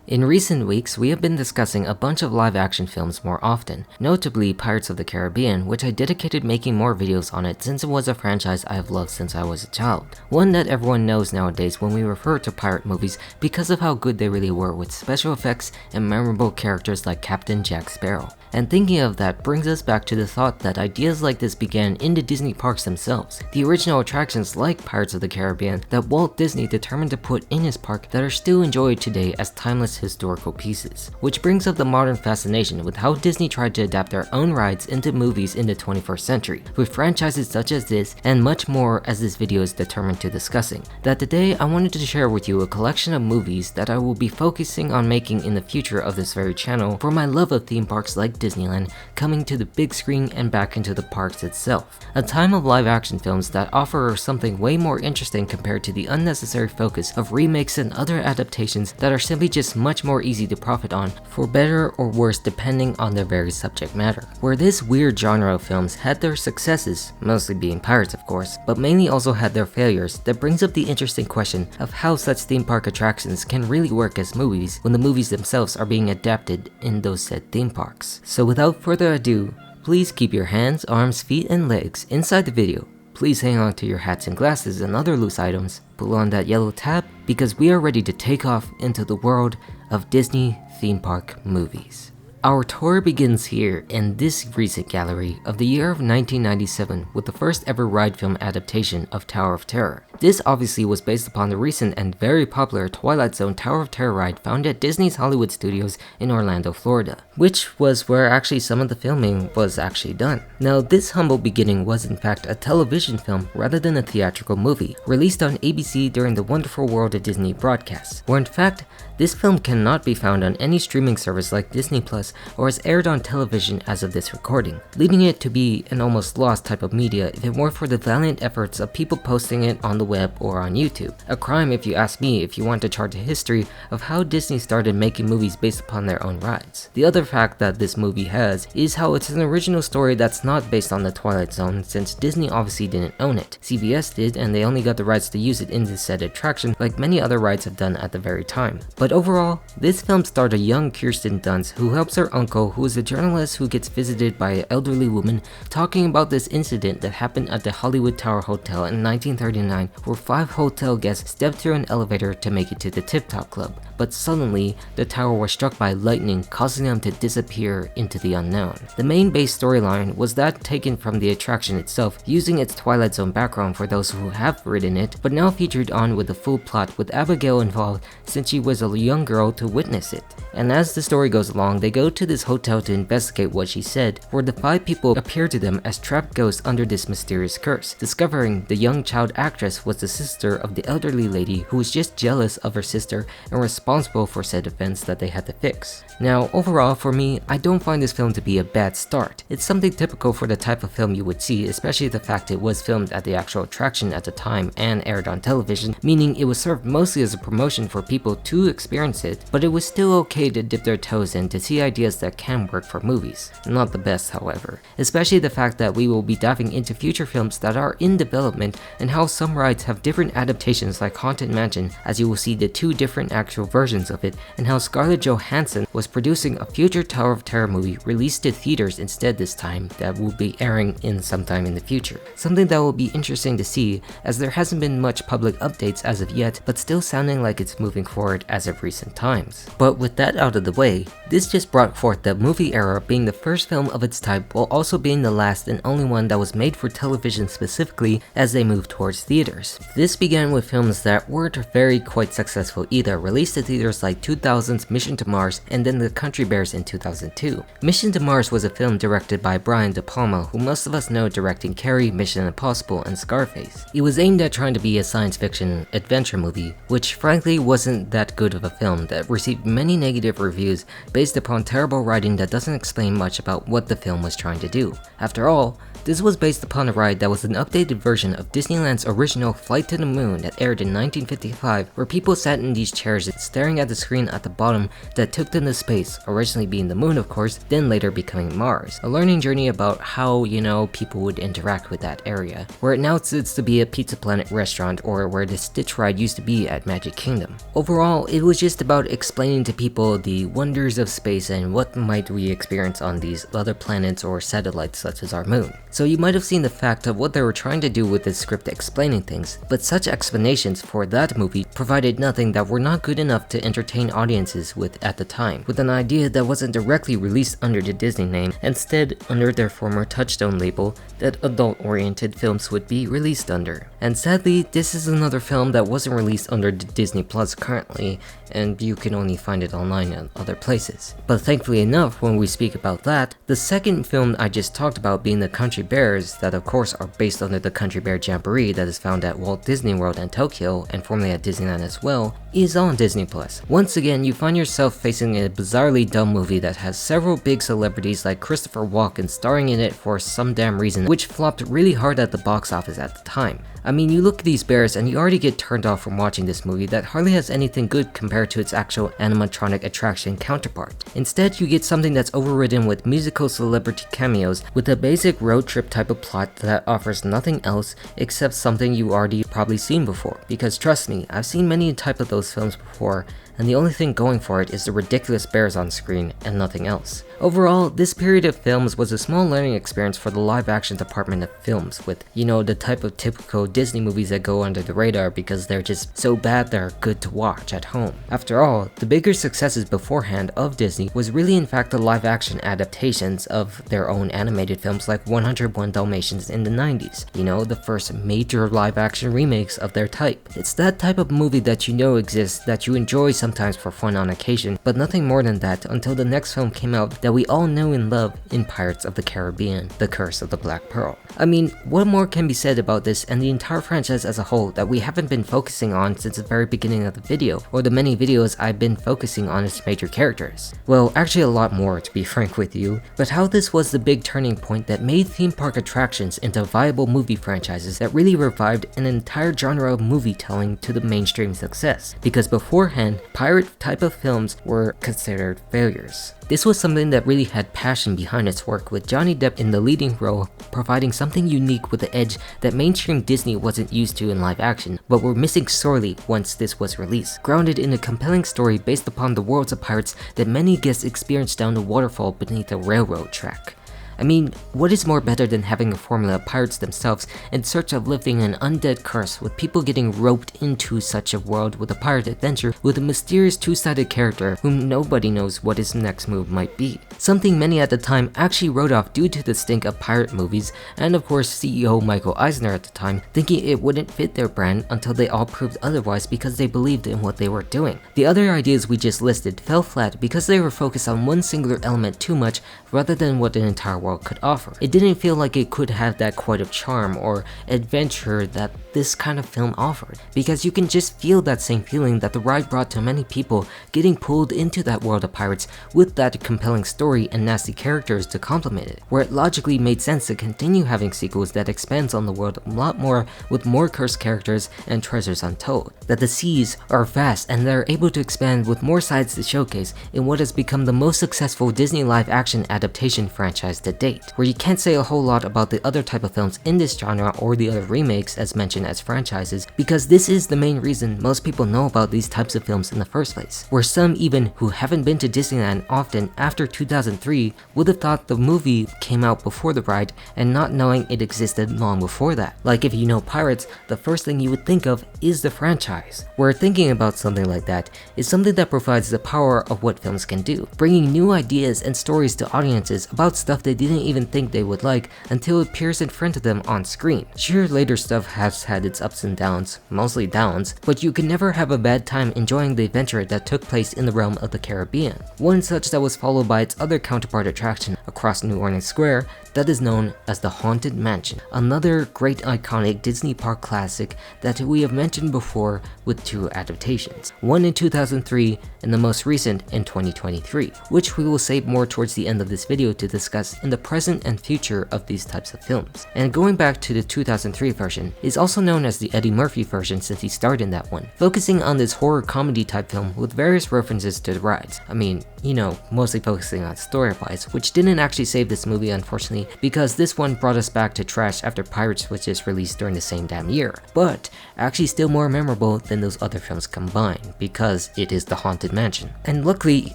In recent weeks, we have been discussing a bunch of live-action films more often, notably Pirates of the Caribbean, which I dedicated making more videos on it since it was a franchise I have loved since I was a child. One that everyone knows nowadays when we refer to pirate movies because of how good they really were with special effects and memorable characters like Captain Jack Sparrow. And thinking of that brings us back to the thought that ideas like this began in the Disney parks themselves. The original attractions like Pirates of the Caribbean that Walt Disney determined to put in his park that are still enjoyed today as timeless historical pieces. Which brings up the modern fascination with how Disney tried to adapt their own rides into movies in the 21st century, with franchises such as this and much more as this video is determined to discussing. That today I wanted to share with you a collection of movies that I will be focusing on making in the future of this very channel for my love of theme parks like Disneyland coming to the big screen and back into the parks itself. A time of live action films that offer something way more interesting compared to the unnecessary focus of remakes and other adaptations that are simply just much more easy to profit on, for better or worse depending on their very subject matter. Where this weird genre of films had their successes, mostly being pirates of course, but mainly also had their failures, that brings up the interesting question of how such theme park attractions can really work as movies when the movies themselves are being adapted in those said theme parks. So without further ado, please keep your hands, arms, feet, and legs inside the video. Please hang on to your hats and glasses and other loose items, pull on that yellow tab, because we are ready to take off into the world of Disney theme park movies. Our tour begins here in this recent gallery of the year of 1997 with the first ever ride film adaptation of Tower of Terror. This obviously was based upon the recent and very popular Twilight Zone Tower of Terror ride found at Disney's Hollywood Studios in Orlando, Florida, which was where actually some of the filming was actually done. Now this humble beginning was in fact a television film rather than a theatrical movie, released on ABC during the Wonderful World of Disney broadcasts, where in fact this film cannot be found on any streaming service like Disney Plus or is aired on television as of this recording, leaving it to be an almost lost type of media if it weren't for the valiant efforts of people posting it on the web or on YouTube. A crime if you ask me if you want to chart a history of how Disney started making movies based upon their own rides. The other fact that this movie has is how it's an original story that's not based on the Twilight Zone, since Disney obviously didn't own it. CBS did, and they only got the rights to use it in this said attraction like many other rides have done at the very time. But overall, this film starred a young Kirsten Dunst who helps her uncle, who is a journalist who gets visited by an elderly woman, talking about this incident that happened at the Hollywood Tower Hotel in 1939 where 5 hotel guests stepped through an elevator to make it to the Tip Top Club. But suddenly, the tower was struck by lightning, causing them to disappear into the unknown. The main base storyline was that taken from the attraction itself, using its Twilight Zone background for those who have ridden it, but now featured on with the full plot with Abigail involved since she was a young girl to witness it. And as the story goes along, they go to this hotel to investigate what she said, where the 5 people appear to them as trapped ghosts under this mysterious curse, discovering the young child actress was the sister of the elderly lady who was just jealous of her sister and responsible for said events that they had to fix. Now overall for me, I don't find this film to be a bad start. It's something typical for the type of film you would see, especially the fact it was filmed at the actual attraction at the time and aired on television, meaning it was served mostly as a promotion for people to experience it, but it was still okay to dip their toes in to see ideas that can work for movies. Not the best however, especially the fact that we will be diving into future films that are in development and how some rides have different adaptations like Haunted Mansion, as you will see the 2 different actual versions of it, and how Scarlett Johansson was producing a future Tower of Terror movie released to theaters instead this time that will be airing in sometime in the future. Something that will be interesting to see as there hasn't been much public updates as of yet, but still sounding like it's moving forward as of recent times. But with that out of the way, this just brought forth the movie era being the first film of its type while also being the last and only one that was made for television specifically as they moved towards theaters. This began with films that weren't very quite successful either, released to theaters like 2000's Mission to Mars and then The Country Bears in 2002. Mission to Mars was a film directed by Brian De Palma, who most of us know directing Carrie, Mission Impossible, and Scarface. It was aimed at trying to be a science fiction adventure movie, which frankly wasn't that good of a film that received many negative reviews based upon terrible writing that doesn't explain much about what the film was trying to do. After all, This was based upon a ride that was an updated version of Disneyland's original Flight to the Moon that aired in 1955, where people sat in these chairs staring at the screen at the bottom that took them to space, originally being the moon of course, then later becoming Mars. A learning journey about how, people would interact with that area, where it now sits to be a Pizza Planet restaurant or where the Stitch ride used to be at Magic Kingdom. Overall, it was just about explaining to people the wonders of space and what might we experience on these other planets or satellites such as our moon. So you might have seen the fact of what they were trying to do with this script explaining things, but such explanations for that movie provided nothing that were not good enough to entertain audiences with at the time, with an idea that wasn't directly released under the Disney name, instead under their former Touchstone label that adult-oriented films would be released under. And sadly, this is another film that wasn't released under Disney Plus currently, and you can only find it online and other places. But thankfully enough, when we speak about that, the second film I just talked about being the Country Bears, that of course are based under the Country Bear Jamboree that is found at Walt Disney World and Tokyo, and formerly at Disneyland as well, is on Disney Plus. Once again, you find yourself facing a bizarrely dumb movie that has several big celebrities like Christopher Walken starring in it for some damn reason, which flopped really hard at the box office at the time. I mean, you look at these bears and you already get turned off from watching this movie that hardly has anything good compared to its actual animatronic attraction counterpart. Instead, you get something that's overridden with musical celebrity cameos with a basic road trip type of plot that offers nothing else except something you already probably seen before. Because trust me, I've seen many type of those films before, and the only thing going for it is the ridiculous bears on screen and nothing else. Overall, this period of films was a small learning experience for the live action department of films with, the type of typical Disney movies that go under the radar because they're just so bad they're good to watch at home. After all, the bigger successes beforehand of Disney was really in fact the live action adaptations of their own animated films like 101 Dalmatians in the 90s, the first major live action remakes of their type. It's that type of movie that exists, that you enjoy sometimes for fun on occasion, but nothing more than that until the next film came out that we all know and love in Pirates of the Caribbean, The Curse of the Black Pearl. I mean, what more can be said about this and the entire franchise as a whole that we haven't been focusing on since the very beginning of the video, or the many videos I've been focusing on its major characters? Well, actually a lot more to be frank with you, but how this was the big turning point that made theme park attractions into viable movie franchises that really revived an entire genre of movie telling to the mainstream success, because beforehand, pirate type of films were considered failures. This was something that really had passion behind its work, with Johnny Depp in the leading role providing something unique with the edge that mainstream Disney wasn't used to in live action, but were missing sorely once this was released. Grounded in a compelling story based upon the worlds of pirates that many guests experienced down the waterfall beneath a railroad track. I mean, what is more better than having a formula of pirates themselves in search of lifting an undead curse, with people getting roped into such a world with a pirate adventure with a mysterious two-sided character whom nobody knows what his next move might be. Something many at the time actually wrote off due to the stink of pirate movies, and of course CEO Michael Eisner at the time thinking it wouldn't fit their brand until they all proved otherwise because they believed in what they were doing. The other ideas we just listed fell flat because they were focused on one singular element too much rather than what an entire world could offer. It didn't feel like it could have that quite of charm or adventure that this kind of film offered, because you can just feel that same feeling that the ride brought to many people getting pulled into that world of pirates with that compelling story and nasty characters to complement it, where it logically made sense to continue having sequels that expands on the world a lot more with more cursed characters and treasures untold, that the seas are vast and they're able to expand with more sides to showcase in what has become the most successful Disney live action adaptation franchise to date, where you can't say a whole lot about the other type of films in this genre or the other remakes as mentioned as franchises, because this is the main reason most people know about these types of films in the first place, where some even who haven't been to Disneyland often after 2003 would have thought the movie came out before the ride and not knowing it existed long before that. Like if you know pirates, the first thing you would think of is the franchise, where thinking about something like that is something that provides the power of what films can do, bringing new ideas and stories to audiences about stuff they didn't even think they would like until it appears in front of them on screen. Sure, later stuff has had its ups and downs, mostly downs, but you can never have a bad time enjoying the adventure that took place in the realm of the Caribbean. One such that was followed by its other other counterpart attraction across New Orleans Square that is known as the Haunted Mansion, another great iconic Disney park classic that we have mentioned before with 2 adaptations, one in 2003 and the most recent in 2023, which we will save more towards the end of this video to discuss in the present and future of these types of films. And going back to the 2003 version is also known as the Eddie Murphy version since he starred in that one, focusing on this horror comedy type film with various references to the rides. I mean, you know, mostly focusing on story-wise, which didn't actually save this movie unfortunately, because this one brought us back to trash after Pirates was just released during the same damn year, but actually still more memorable than those other films combined, because it is the Haunted Mansion. And luckily,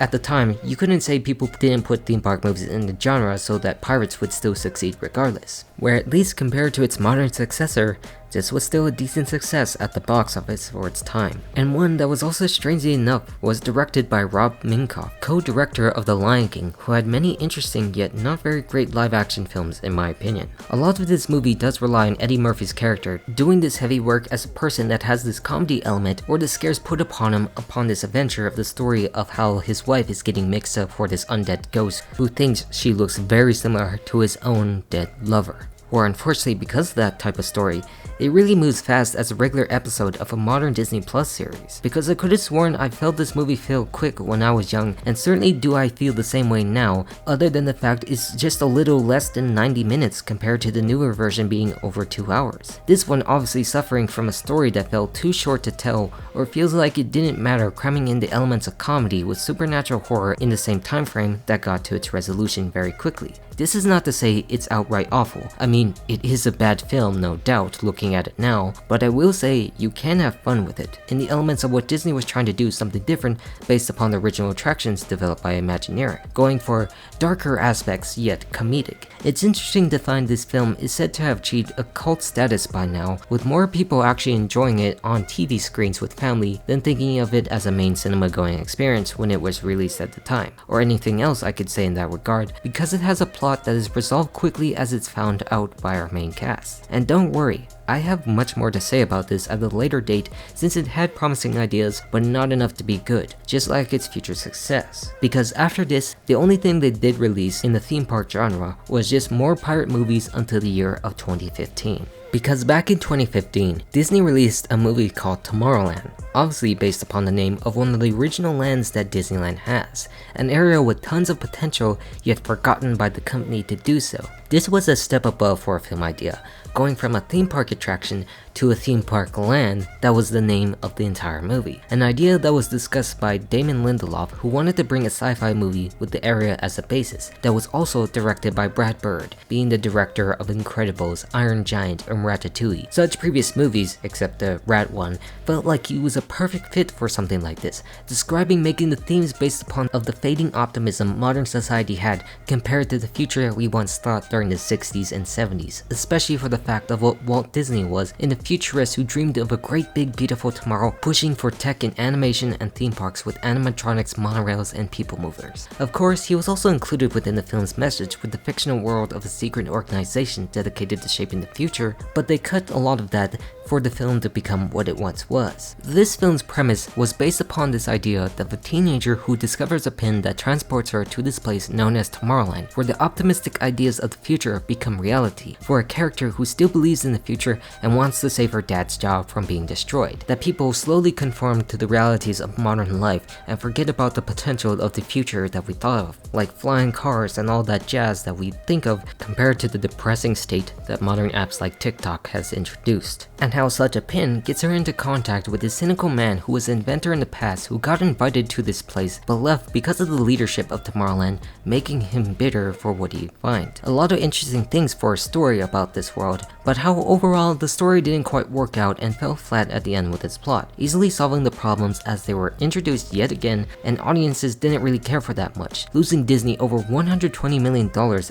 at the time, you couldn't say people didn't put theme park movies in the genre so that Pirates would still succeed regardless, where at least compared to its modern successor, this was still a decent success at the box office for its time, and one that was also strangely enough was directed by Rob Minkoff, co-director of The Lion King, who had many interesting yet not very great live action films in my opinion. A lot of this movie does rely on Eddie Murphy's character doing this heavy work as a person that has this comedy element or the scares put upon him upon this adventure of the story of how his wife is getting mixed up for this undead ghost who thinks she looks very similar to his own dead lover. Or unfortunately, because of that type of story, it really moves fast as a regular episode of a modern Disney Plus series, because I could have sworn I felt this movie feel quick when I was young, and certainly do I feel the same way now, other than the fact it's just a little less than 90 minutes compared to the newer version being over 2 hours. This one obviously suffering from a story that felt too short to tell, or feels like it didn't matter cramming in the elements of comedy with supernatural horror in the same time frame that got to its resolution very quickly. This is not to say it's outright awful. I mean, it is a bad film, no doubt, looking at it now, but I will say you can have fun with it, in the elements of what Disney was trying to do something different based upon the original attractions developed by Imagineering, going for darker aspects yet comedic. It's interesting to find this film is said to have achieved a cult status by now, with more people actually enjoying it on TV screens with family than thinking of it as a main cinema going experience when it was released at the time, or anything else I could say in that regard, because it has a plot that is resolved quickly as it's found out by our main cast. And don't worry, I have much more to say about this at a later date since it had promising ideas but not enough to be good, just like its future success. Because after this, the only thing they did release in the theme park genre was just more pirate movies until the year of 2015. Because back in 2015, Disney released a movie called Tomorrowland, obviously based upon the name of one of the original lands that Disneyland has, an area with tons of potential yet forgotten by the company to do so. This was a step above for a film idea, going from a theme park attraction to a theme park land that was the name of the entire movie. An idea that was discussed by Damon Lindelof, who wanted to bring a sci-fi movie with the area as a basis, that was also directed by Brad Bird, being the director of Incredibles, Iron Giant, and Ratatouille. Such previous movies, except the Rat one, felt like he was a perfect fit for something like this, describing making the themes based upon of the fading optimism modern society had compared to the future that we once thought during the 60s and 70s, especially for the fact of what Walt Disney was in the futurist who dreamed of a great big beautiful tomorrow, pushing for tech in animation and theme parks with animatronics, monorails, and people movers. Of course, he was also included within the film's message with the fictional world of a secret organization dedicated to shaping the future, but they cut a lot of that for the film to become what it once was. This film's premise was based upon this idea of a teenager who discovers a pin that transports her to this place known as Tomorrowland, where the optimistic ideas of the future become reality, for a character who still believes in the future and wants to save her dad's job from being destroyed. That people slowly conform to the realities of modern life and forget about the potential of the future that we thought of, like flying cars and all that jazz that we think of compared to the depressing state that modern apps like TikTok has introduced. And how such a pin gets her into contact with a cynical man who was an inventor in the past who got invited to this place but left because of the leadership of Tomorrowland, making him bitter for what he'd find. A lot of interesting things for a story about this world, but how overall the story didn't quite work out and fell flat at the end with its plot, easily solving the problems as they were introduced yet again and audiences didn't really care for that much, losing Disney over $120 million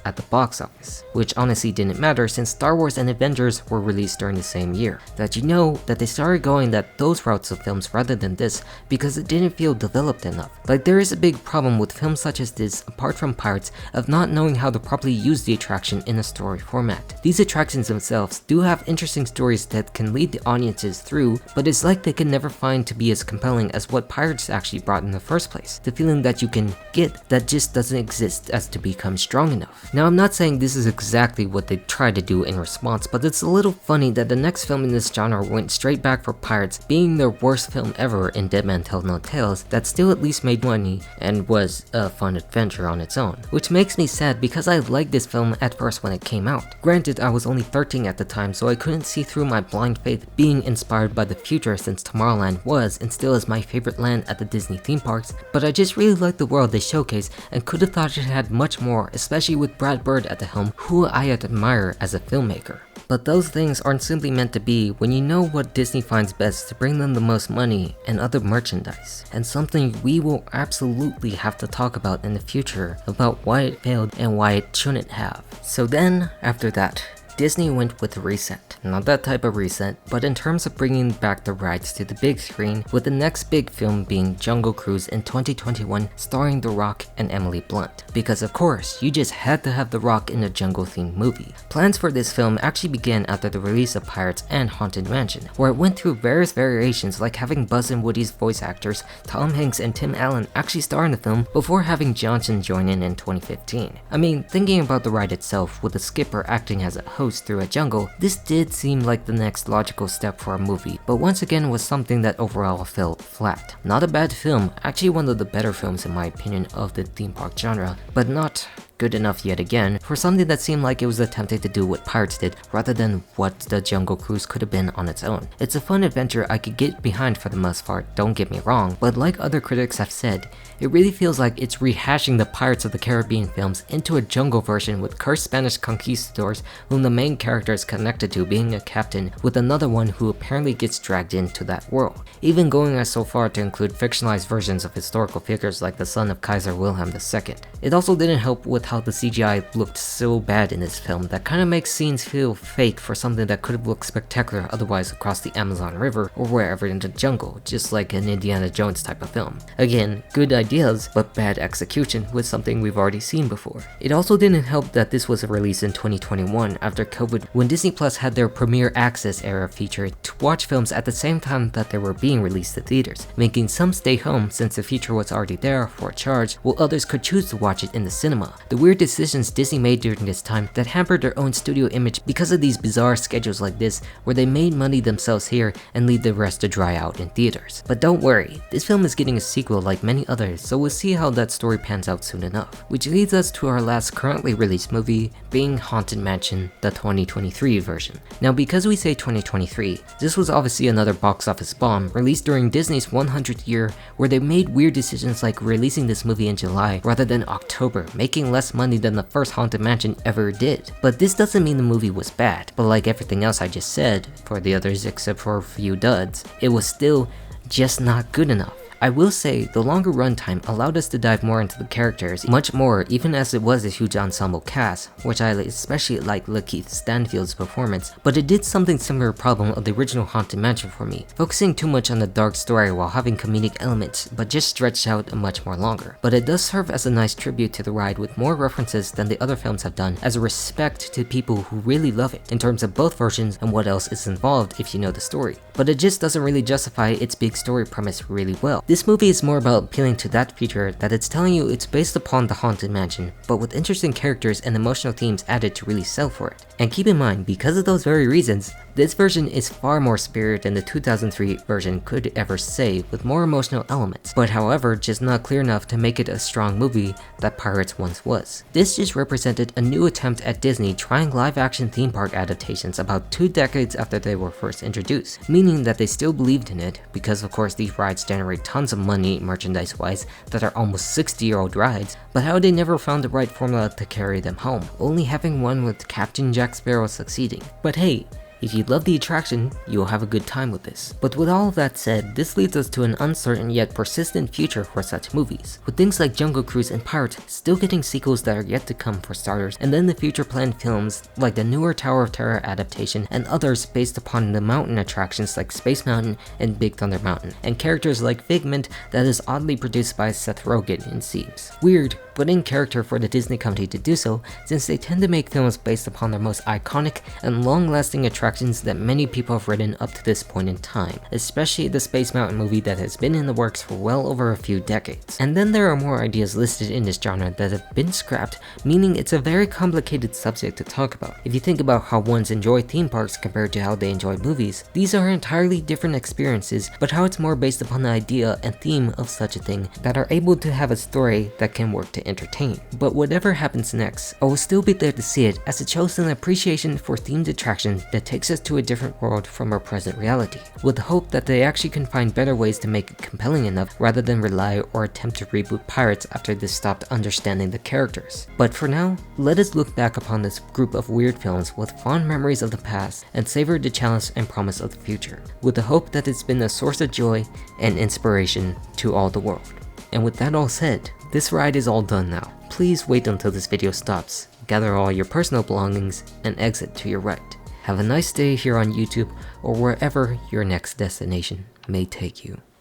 at the box office, which honestly didn't matter since Star Wars and Avengers were released during the same year. That you know that they started going those routes of films rather than this because it didn't feel developed enough. Like there is a big problem with films such as this, apart from Pirates, of not knowing how to properly use the attraction attraction in a story format. These attractions themselves do have interesting stories that can lead the audiences through, but it's like they can never find to be as compelling as what Pirates actually brought in the first place. The feeling that you can get that just doesn't exist as to become strong enough. Now, I'm not saying this is exactly what they tried to do in response, but it's a little funny that the next film in this genre went straight back for Pirates being their worst film ever in Dead Man Tell No Tales that still at least made money and was a fun adventure on its own. Which makes me sad because I liked this film at first when it came out. Granted, I was only 13 at the time, so I couldn't see through my blind faith being inspired by the future, since Tomorrowland was and still is my favorite land at the Disney theme parks, but I just really liked the world they showcased and could have thought it had much more, especially with Brad Bird at the helm, who I admire as a filmmaker. But those things aren't simply meant to be when you know what Disney finds best to bring them the most money and other merchandise, and something we will absolutely have to talk about in the future about why it failed and why it shouldn't have. So then, after that, Disney went with a reset. Not that type of reset, but in terms of bringing back the rides to the big screen, with the next big film being Jungle Cruise in 2021 starring The Rock and Emily Blunt. Because of course, you just had to have The Rock in a jungle themed movie. Plans for this film actually began after the release of Pirates and Haunted Mansion, where it went through various variations like having Buzz and Woody's voice actors, Tom Hanks and Tim Allen actually star in the film before having Johnson join in 2015. I mean, thinking about the ride itself, with the skipper acting as a host through a jungle, this did seem like the next logical step for a movie, but once again was something that overall fell flat. Not a bad film, actually one of the better films in my opinion of the theme park genre, but not good enough yet again for something that seemed like it was attempting to do what Pirates did rather than what the Jungle Cruise could have been on its own. It's a fun adventure I could get behind for the most part, don't get me wrong, but like other critics have said, it really feels like it's rehashing the Pirates of the Caribbean films into a jungle version with cursed Spanish conquistadors whom the main character is connected to being a captain with another one who apparently gets dragged into that world, even going as so far to include fictionalized versions of historical figures like the son of Kaiser Wilhelm II. It also didn't help with how the CGI looked so bad in this film that kind of makes scenes feel fake for something that could have looked spectacular otherwise across the Amazon River or wherever in the jungle, just like an Indiana Jones type of film. Again, good ideas, but bad execution with something we've already seen before. It also didn't help that this was a release in 2021 after COVID, when Disney Plus had their Premiere Access era feature to watch films at the same time that they were being released to theaters, making some stay home since the feature was already there for a charge, while others could choose to watch it in the cinema. The weird decisions Disney made during this time that hampered their own studio image because of these bizarre schedules like this, where they made money themselves here and leave the rest to dry out in theaters. But don't worry, this film is getting a sequel like many others, so we'll see how that story pans out soon enough. Which leads us to our last currently released movie, being Haunted Mansion, the 2023 version. Now because we say 2023, this was obviously another box office bomb released during Disney's 100th year, where they made weird decisions like releasing this movie in July rather than October, making less money than the first Haunted Mansion ever did. But this doesn't mean the movie was bad, but like everything else I just said, for the others except for a few duds, it was still just not good enough. I will say, the longer runtime allowed us to dive more into the characters, much more even as it was a huge ensemble cast, which I especially like Lakeith Stanfield's performance, but it did something similar problem of the original Haunted Mansion for me, focusing too much on the dark story while having comedic elements, but just stretched out much more longer. But it does serve as a nice tribute to the ride with more references than the other films have done, as a respect to people who really love it, in terms of both versions and what else is involved if you know the story. But it just doesn't really justify its big story premise really well. This movie is more about appealing to that feature that it's telling you it's based upon the Haunted Mansion, but with interesting characters and emotional themes added to really sell for it. And keep in mind, because of those very reasons, this version is far more spirited than the 2003 version could ever say, with more emotional elements, but however just not clear enough to make it a strong movie that Pirates once was. This just represented a new attempt at Disney trying live action theme park adaptations about 2 decades after they were first introduced, meaning that they still believed in it, because of course these rides generate tons of money merchandise wise that are almost 60-year-old rides, but how they never found the right formula to carry them home, only having one with Captain Jack Sparrow succeeding. But hey, If you love the attraction, you'll have a good time with this. But with all of that said, this leads us to an uncertain yet persistent future for such movies, with things like Jungle Cruise and Pirates still getting sequels that are yet to come for starters, and then the future planned films like the newer Tower of Terror adaptation and others based upon the mountain attractions like Space Mountain and Big Thunder Mountain, and characters like Figment that is oddly produced by Seth Rogen, it seems. Weird, but in character for the Disney company to do so, since they tend to make films based upon their most iconic and long-lasting attractions that many people have written up to this point in time, especially the Space Mountain movie that has been in the works for well over a few decades. And then there are more ideas listed in this genre that have been scrapped, meaning it's a very complicated subject to talk about. If you think about how ones enjoy theme parks compared to how they enjoy movies, these are entirely different experiences, but how it's more based upon the idea and theme of such a thing that are able to have a story that can work to entertain. But whatever happens next, I will still be there to see it, as it shows an appreciation for themed attractions that takes us to a different world from our present reality, with the hope that they actually can find better ways to make it compelling enough rather than rely or attempt to reboot Pirates after they stopped understanding the characters. But for now, let us look back upon this group of weird films with fond memories of the past and savor the challenge and promise of the future, with the hope that it's been a source of joy and inspiration to all the world. And with that all said, this ride is all done now. Please wait until this video stops, gather all your personal belongings, and exit to your right. Have a nice day here on YouTube or wherever your next destination may take you.